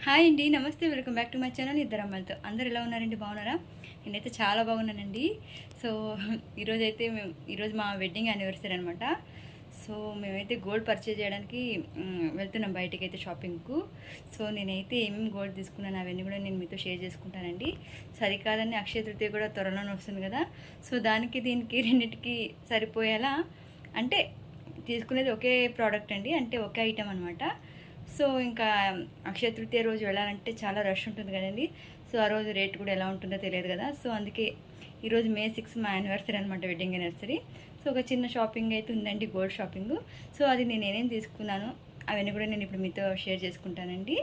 Hi అండి, నమస్తే. Welcome back to my channel ఇద్దరు అమ్మాయిలతో. అందరు ఎలా ఉన్నారండి? బాగున్నారా? నేనైతే చాలా బాగున్నానండి. సో ఈరోజు మా వెడ్డింగ్ యానివర్సరీ అనమాట. సో మేమైతే గోల్డ్ పర్చేజ్ చేయడానికి వెళ్తున్నాం బయటికి అయితే షాపింగ్కు. సో నేనైతే ఏమేమి గోల్డ్ తీసుకున్నాను అవన్నీ కూడా నేను మీతో షేర్ చేసుకుంటానండి. సో అది కాదని అక్షయ తృతీయ కూడా త్వరలోనే వస్తుంది కదా. సో దీనికి రెండింటికి సరిపోయేలా అంటే తీసుకునేది ఒకే ప్రోడక్ట్ అండి, అంటే ఒకే ఐటమ్ అనమాట. సో ఇంకా అక్షయ తృతీయ రోజు వెళ్ళాలంటే చాలా రష్ ఉంటుంది కదండి. సో ఆ రోజు రేట్ కూడా ఎలా ఉంటుందో తెలియదు కదా. సో అందుకే ఈరోజు May 6 మా యానివర్సరీ అనమాట, వెడ్డింగ్ యానివర్సరీ. సో ఒక చిన్న షాపింగ్ అయితే ఉందండి, గోల్డ్ షాపింగ్. సో అది నేను ఏమేమి తీసుకున్నాను అవన్నీ కూడా నేను ఇప్పుడు మీతో షేర్ చేసుకుంటానండి.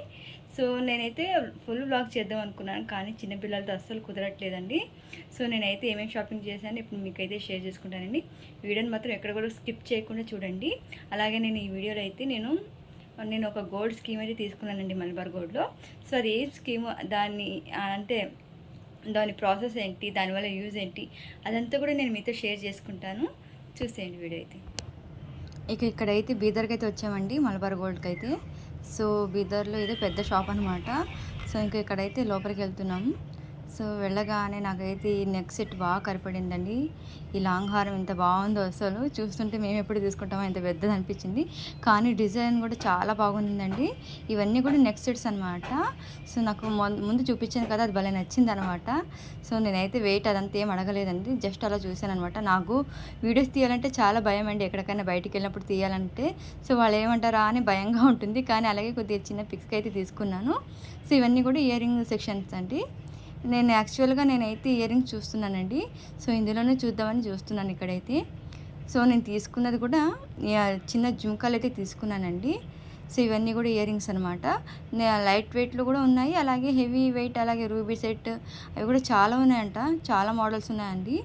సో నేనైతే ఫుల్ వ్లాగ్ చేద్దాం అనుకున్నాను, కానీ చిన్నపిల్లలతో అస్సలు కుదరట్లేదండి. సో నేనైతే ఏమేమి షాపింగ్ చేశాను ఇప్పుడు మీకైతే షేర్ చేసుకుంటానండి. వీడియోని మాత్రం ఎక్కడ కూడా స్కిప్ చేయకుండా చూడండి. అలాగే నేను ఈ వీడియోలో అయితే నేను ఒక గోల్డ్ స్కీమ్ అయితే తీసుకున్నానండి, మలబార్ గోల్డ్లో. సో అది ఏ స్కీమ్, దాని ప్రాసెస్ ఏంటి, దానివల్ల యూజ్ ఏంటి, అదంతా కూడా నేను మీతో షేర్ చేసుకుంటాను. చూసేయండి వీడియో అయితే. ఇక్కడైతే బీదర్కి అయితే వచ్చామండి, మలబార్ గోల్డ్కి అయితే. సో బీదర్లో ఏదో పెద్ద షాప్ అనమాట. సో ఇక్కడైతే లోపలికి వెళ్తున్నాము. సో వెళ్ళగానే నాకైతే ఈ నెక్ సెట్ బాగా కనపడిందండి. ఈ లాంగ్ హారం ఎంత బాగుందో, అసలు చూస్తుంటే మేము ఎప్పుడు తీసుకుంటామో ఇంత పెద్దది అనిపించింది. కానీ డిజైన్ కూడా చాలా బాగుందండి. ఇవన్నీ కూడా నెక్ సెట్స్ అనమాట. సో నాకు ముందు చూపించాను కదా, అది భలే నచ్చింది అనమాట. సో నేనైతే వెయిట్ అదంతా ఏం అడగలేదండి, జస్ట్ అలా చూశాను అనమాట. నాకు వీడియోస్ తీయాలంటే చాలా భయం అండి, ఎక్కడికైనా బయటికి వెళ్ళినప్పుడు తీయాలంటే. సో వాళ్ళు ఏమంటారా అని భయంగా ఉంటుంది, కానీ అలాగే కొద్దిగా చిన్న పిక్స్కి అయితే తీసుకున్నాను. సో ఇవన్నీ కూడా ఇయర్ రింగ్ సెక్షన్స్ అండి. నేనైతే ఇయర్ రింగ్స్ చూస్తున్నానండి. సో ఇందులోనే చూద్దామని చూస్తున్నాను ఇక్కడైతే. సో నేను తీసుకున్నది కూడా చిన్న జుంకాలు అయితే తీసుకున్నానండి. సో ఇవన్నీ కూడా ఇయర్ రింగ్స్ అనమాట. లైట్ వెయిట్లో కూడా ఉన్నాయి, అలాగే హెవీ వెయిట్, అలాగే రూబీ సెట్ అవి కూడా చాలా ఉన్నాయంట. చాలా మోడల్స్ ఉన్నాయండి.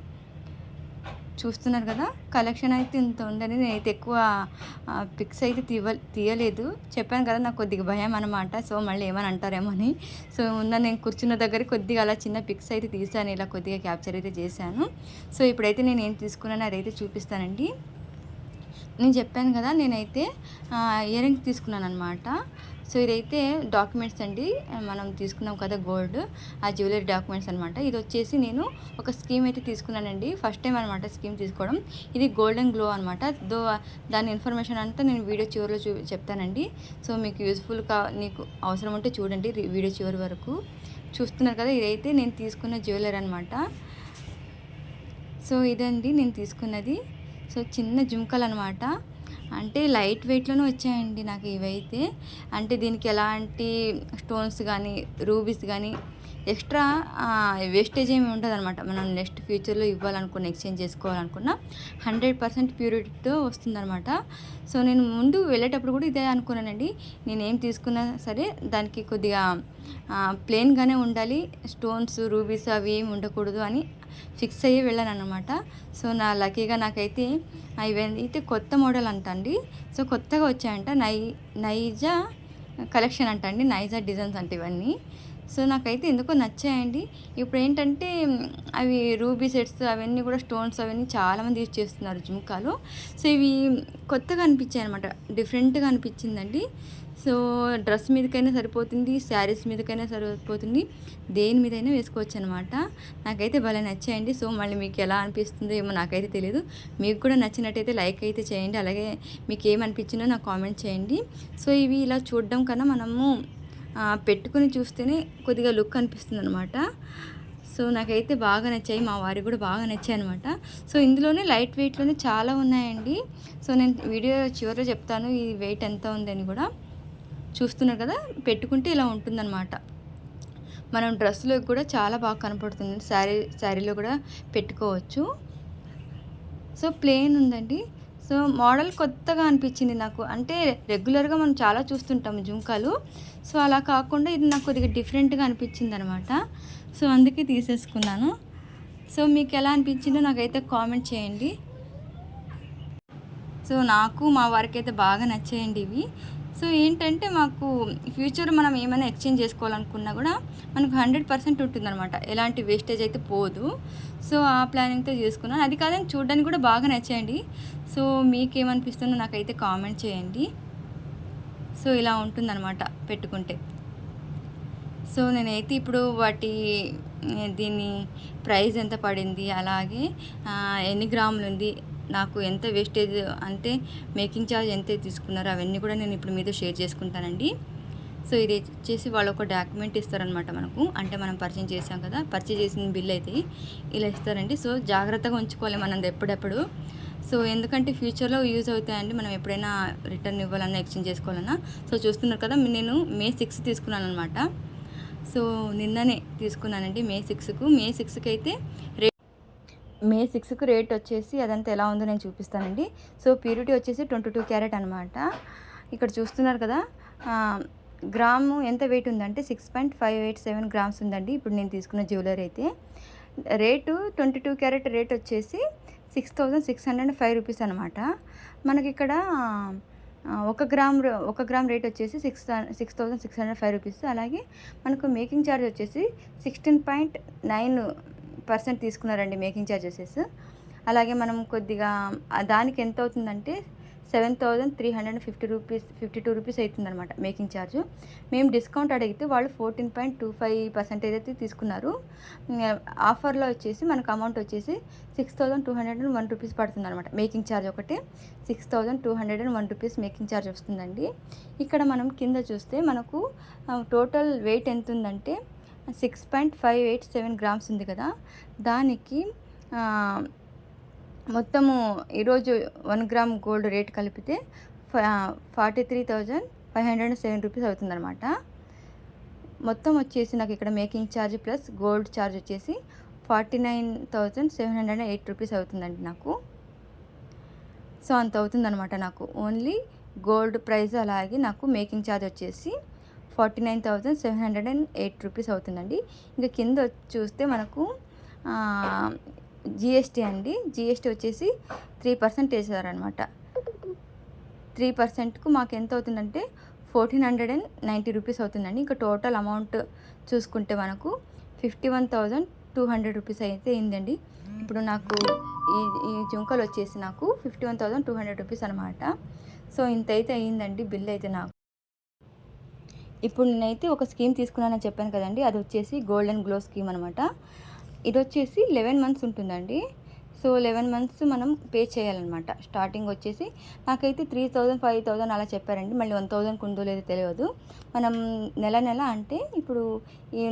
చూస్తున్నారు కదా, కలెక్షన్ అయితే ఇంత ఉందని నేనైతే ఎక్కువ పిక్స్ అయితే తీయలేదు. చెప్పాను కదా, నాకు కొద్దిగా భయం అనమాట. సో మళ్ళీ ఏమని అంటారేమో అని. సో నేను కూర్చున్న దగ్గర కొద్దిగా అలా చిన్న పిక్స్ అయితే తీసాను, ఇలా కొద్దిగా క్యాప్చర్ అయితే చేశాను. సో ఇప్పుడైతే నేను ఏం తీసుకున్నానో అదైతే చూపిస్తానండి. నేను చెప్పాను కదా, నేనైతే ఇయర్ రింగ్స్ తీసుకున్నాను అనమాట. సో ఇదైతే డాక్యుమెంట్స్ అండి, మనం తీసుకున్నాం కదా గోల్డ్, ఆ జ్యువెలరీ డాక్యుమెంట్స్ అనమాట. ఇది వచ్చేసి నేను ఒక స్కీమ్ అయితే తీసుకున్నానండి, ఫస్ట్ టైం అనమాట స్కీమ్ తీసుకోవడం. ఇది గోల్డెన్ గ్లో అనమాట. దాని ఇన్ఫర్మేషన్ అంతా నేను వీడియో చివరిలో చెప్తానండి. సో మీకు నీకు అవసరం ఉంటే చూడండి వీడియో చివరి వరకు. చూస్తున్నారు కదా, ఇదైతే నేను తీసుకున్న జ్యువెలరీ అనమాట. సో ఇదండి నేను తీసుకున్నది. సో చిన్న జుంకలు అనమాట, అంటే లైట్ వెయిట్లోనే వచ్చాయండి నాకు ఇవైతే. అంటే దీనికి ఎలాంటి స్టోన్స్ కానీ రూబీస్ కానీ ఎక్స్ట్రా వేస్టేజ్ ఏమి ఉంటుంది అనమాట. మనం నెక్స్ట్ ఫ్యూచర్లో ఇవ్వాలనుకున్న, ఎక్స్చేంజ్ చేసుకోవాలనుకున్న 100% ప్యూరిటీతో వస్తుందన్నమాట. సో నేను ముందు వెళ్ళేటప్పుడు కూడా ఇదే అనుకున్నానండి, నేనేం తీసుకున్నా సరే దానికి కొద్దిగా ప్లెయిన్గానే ఉండాలి, స్టోన్స్ రూబీస్ అవి ఏమి ఉండకూడదు అని ఫిక్స్ అయ్యి వెళ్ళాను అనమాట. సో లక్కీగా నాకైతే ఇవైతే కొత్త మోడల్ అంట అండి. సో కొత్తగా వచ్చాయంట, నైజా కలెక్షన్ అంట అండి, నైజా డిజైన్స్ అంటే ఇవన్నీ. సో నాకైతే ఎందుకో నచ్చాయండి. ఇప్పుడు ఏంటంటే అవి రూబీ సెట్స్ అవన్నీ కూడా స్టోన్స్ అవన్నీ చాలామంది యూజ్ చేస్తున్నారు జుంకాలు. సో ఇవి కొత్తగా అనిపించాయి అనమాట, డిఫరెంట్గా అనిపించిందండి. సో డ్రెస్ మీదకైనా సరిపోతుంది, శారీస్ మీదకైనా సరిపోతుంది, దేని మీదైనా వేసుకోవచ్చు అనమాట. నాకైతే భలే నచ్చాయండి. సో మళ్ళీ మీకు ఎలా అనిపిస్తుందో ఏమో నాకైతే తెలియదు. మీకు కూడా నచ్చినట్టయితే లైక్ అయితే చేయండి, అలాగే మీకు ఏమనిపించిందో నాకు కామెంట్ చేయండి. సో ఇవి ఇలా చూడడం కన్నా మనము పెట్టుకుని చూస్తేనే కొద్దిగా లుక్ అనిపిస్తుంది అనమాట. సో నాకైతే బాగా నచ్చాయి, మా వారికి కూడా బాగా నచ్చాయి అనమాట. సో ఇందులోనే లైట్ వెయిట్లోనే చాలా ఉన్నాయండి. సో నేను వీడియో చివరిలో చెప్తాను ఈ వెయిట్ ఎంత ఉందని కూడా. చూస్తున్నారు కదా, పెట్టుకుంటే ఇలా ఉంటుందన్నమాట. మనం డ్రెస్లో కూడా చాలా బాగా కనపడుతుంది, శారీలో కూడా పెట్టుకోవచ్చు. సో ప్లెయిన్ ఉందండి. సో మోడల్ కొత్తగా అనిపించింది నాకు, అంటే రెగ్యులర్గా మనం చాలా చూస్తుంటాము జుంకాలు. సో అలా కాకుండా ఇది నాకు కొద్దిగా డిఫరెంట్గా అనిపించింది అనమాట. సో అందుకే తీసేసుకున్నాను. సో మీకు ఎలా అనిపించిందో నాకైతే కామెంట్ చేయండి. సో నాకు మా వారికి అయితే బాగా నచ్చాయండి ఇవి. సో ఏంటంటే మాకు ఫ్యూచర్ మనం ఏమైనా ఎక్స్చేంజ్ చేసుకోవాలనుకున్నా కూడా మనకు 100% ఉంటుందన్నమాట, ఎలాంటి వేస్టేజ్ అయితే పోదు. సో ఆ ప్లానింగ్తో చేసుకున్నాను. అది కాదని చూడడానికి కూడా బాగా నచ్చాయండి. సో మీకేమనిపిస్తుందో నాకైతే కామెంట్ చేయండి. సో ఇలా ఉంటుందన్నమాట పెట్టుకుంటే. సో నేనైతే ఇప్పుడు వాటి దీని ప్రైస్ ఎంత పడింది, అలాగే ఎన్ని గ్రాములు ఉంది, నాకు ఎంత వేస్టేజ్ అంటే మేకింగ్ ఛార్జ్ ఎంత తీసుకున్నారో అవన్నీ కూడా నేను ఇప్పుడు మీతో షేర్ చేసుకుంటానండి. సో ఇది వచ్చేసి వాళ్ళు ఒక డాక్యుమెంట్ ఇస్తారనమాట మనకు, అంటే మనం పర్చేజ్ చేసాం కదా, పర్చేజ్ చేసిన బిల్ అయితే ఇలా ఇస్తారండి. సో జాగ్రత్తగా ఉంచుకోవాలి మనం ఎప్పుడెప్పుడు. సో ఎందుకంటే ఫ్యూచర్లో యూజ్ అవుతాయండి, మనం ఎప్పుడైనా రిటర్న్ ఇవ్వాలన్నా ఎక్స్చేంజ్ చేసుకోవాలన్నా. సో చూస్తున్నారు కదా, నేను May 6 తీసుకున్నాను అనమాట. సో నిన్ననే తీసుకున్నానండి May 6కు. May 6కి అయితే May 6కు రేట్ వచ్చేసి అదంతా ఎలా ఉందో నేను చూపిస్తానండి. సో ప్యూరిటీ వచ్చేసి 22 క్యారెట్ అనమాట. ఇక్కడ చూస్తున్నారు కదా, గ్రాము ఎంత వెయిట్ ఉందంటే 6.587 గ్రామ్స్ ఉందండి ఇప్పుడు నేను తీసుకున్న జ్యువెలరీ అయితే. రేటు 22 క్యారెట్ రేట్ వచ్చేసి 6,605 రూపీస్ అనమాట. మనకి ఇక్కడ 1 గ్రామ్ రేట్ వచ్చేసి 6,605 రూపీస్. అలాగే మనకు మేకింగ్ ఛార్జ్ వచ్చేసి 16.9% తీసుకున్నారండి మేకింగ్ ఛార్జెస్. అలాగే మనం కొద్దిగా దానికి ఎంత అవుతుందంటే 7,352 రూపీస్ అవుతుందన్నమాట మేకింగ్ ఛార్జ్. మేము డిస్కౌంట్ అడిగితే వాళ్ళు 14.25% అయితే తీసుకున్నారు. ఆఫర్లో వచ్చేసి మనకు అమౌంట్ వచ్చేసి 6,201 రూపీస్ పడుతుంది అనమాట. మేకింగ్ ఛార్జ్ ఒకటి 6,201 రూపీస్ మేకింగ్ ఛార్జ్ వస్తుందండి. ఇక్కడ మనం కింద చూస్తే మనకు టోటల్ వెయిట్ ఎంత ఉందంటే 6.587 గ్రామ్స్ ఉంది కదా, దానికి మొత్తము ఈరోజు 1 గ్రామ్ గోల్డ్ రేట్ కలిపితే 43,507 రూపీస్ అవుతుందన్నమాట. మొత్తం వచ్చేసి నాకు ఇక్కడ making charge plus gold charge వచ్చేసి 49,708 రూపీస్ అవుతుందండి నాకు. సో అంత అవుతుందన్నమాట నాకు ఓన్లీ గోల్డ్ ప్రైస్. అలాగే నాకు మేకింగ్ ఛార్జ్ వచ్చేసి 49,708 రూపీస్ అవుతుందండి. ఇంకా కింద చూస్తే మనకు జిఎస్టీ అండి. జిఎస్టీ వచ్చేసి 3% వేసారనమాట. 3%కు మాకు ఎంత అవుతుందంటే 1,490 రూపీస్ అవుతుందండి. ఇంకా టోటల్ అమౌంట్ చూసుకుంటే మనకు 51,200 రూపీస్ అయితే అయిందండి. ఇప్పుడు నాకు ఈ జుంకలు వచ్చేసి నాకు 51,200 రూపీస్ అనమాట. సో ఇంత అయితే అయ్యిందండి బిల్ అయితే నాకు. ఇప్పుడు నేనైతే ఒక స్కీమ్ తీసుకున్నానని చెప్పాను కదండి, అది వచ్చేసి గోల్డెన్ గ్లో స్కీమ్ అనమాట. ఇది వచ్చేసి 11 మంత్స్ ఉంటుందండి. సో 11 మంత్స్ మనం పే చేయాలన్నమాట. స్టార్టింగ్ వచ్చేసి నాకైతే 3,000 5,000 అలా చెప్పారండి. మళ్ళీ 1,000 ఉందో లేదో తెలియదు. మనం నెల అంటే ఇప్పుడు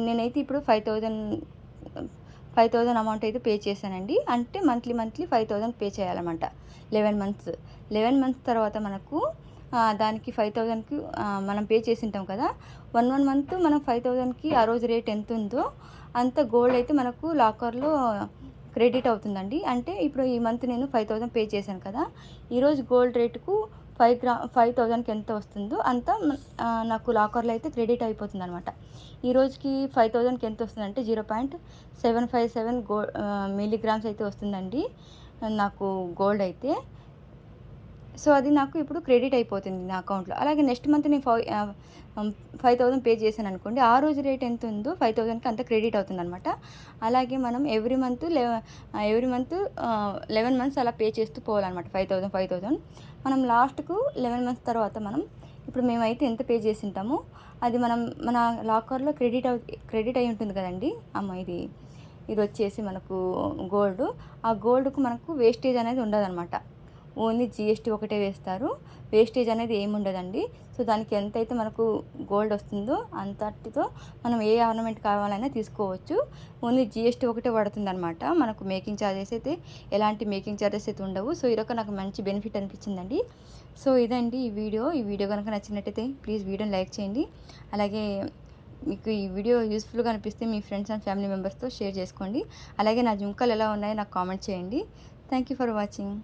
నేనైతే ఇప్పుడు 5,000 అమౌంట్ అయితే పే చేశానండి. అంటే మంత్లీ 5,000 పే చేయాలన్నమాట 11 మంత్స్. 11 మంత్స్ తర్వాత మనకు దానికి 5,000కి మనం పే చేసి ఉంటాం కదా, 1 మంత్ మనం 5,000కి ఆ రోజు రేట్ ఎంత ఉందో అంత గోల్డ్ అయితే మనకు లాకర్లో క్రెడిట్ అవుతుందండి. అంటే ఇప్పుడు ఈ మంత్ నేను 5,000 పే చేశాను కదా, ఈరోజు గోల్డ్ రేటుకు 5,000కి ఎంత వస్తుందో అంత నాకు లాకర్లో అయితే క్రెడిట్ అయిపోతుంది అనమాట. ఈ రోజుకి 5,000కి ఎంత వస్తుందంటే 0.757 మిల్లీగ్రామ్స్ అయితే వస్తుందండి నాకు గోల్డ్ అయితే. సో అది నాకు ఇప్పుడు క్రెడిట్ అయిపోతుంది నా అకౌంట్లో. అలాగే నెక్స్ట్ మంత్ నేను 5,000 పే చేశాను అనుకోండి, ఆ రోజు రేట్ ఎంత ఉందో 5,000కి అంత క్రెడిట్ అవుతుంది అనమాట. అలాగే మనం ఎవ్రీ మంత్ 11 మంత్స్ అలా పే చేస్తూ పోవాలన్నమాట 5,000. మనం లాస్ట్కు 11 మంత్స్ తర్వాత మనం ఇప్పుడు మేమైతే ఎంత పే చేసి ఉంటామో అది మన లాకర్లో క్రెడిట్ అయి ఉంటుంది కదండి. ఇది వచ్చేసి మనకు గోల్డ్. ఆ గోల్డ్కు మనకు వేస్టేజ్ అనేది ఉండదన్నమాట. ఓన్లీ జిఎస్టీ ఒకటే వేస్తారు, వేస్టేజ్ అనేది ఏమి ఉండదండి. సో దానికి ఎంతైతే మనకు గోల్డ్ వస్తుందో అంతటితో మనం ఏ ఆర్నమెంట్ కావాలైనా తీసుకోవచ్చు. ఓన్లీ జిఎస్టీ ఒకటే పడుతుంది అనమాట. మనకు మేకింగ్ ఛార్జెస్ అయితే ఎలాంటి మేకింగ్ ఛార్జెస్ అయితే ఉండవు. సో ఇదొక నాకు మంచి బెనిఫిట్ అనిపించిందండి. సో ఇదండి ఈ వీడియో కనుక నచ్చినట్టయితే ప్లీజ్ వీడియోని లైక్ చేయండి. అలాగే మీకు ఈ వీడియో యూస్ఫుల్గా అనిపిస్తే మీ ఫ్రెండ్స్ అండ్ ఫ్యామిలీ మెంబర్స్తో షేర్ చేసుకోండి. అలాగే నా జుంకలు ఎలా ఉన్నాయో నాకు కామెంట్ చేయండి. Thank you for watching.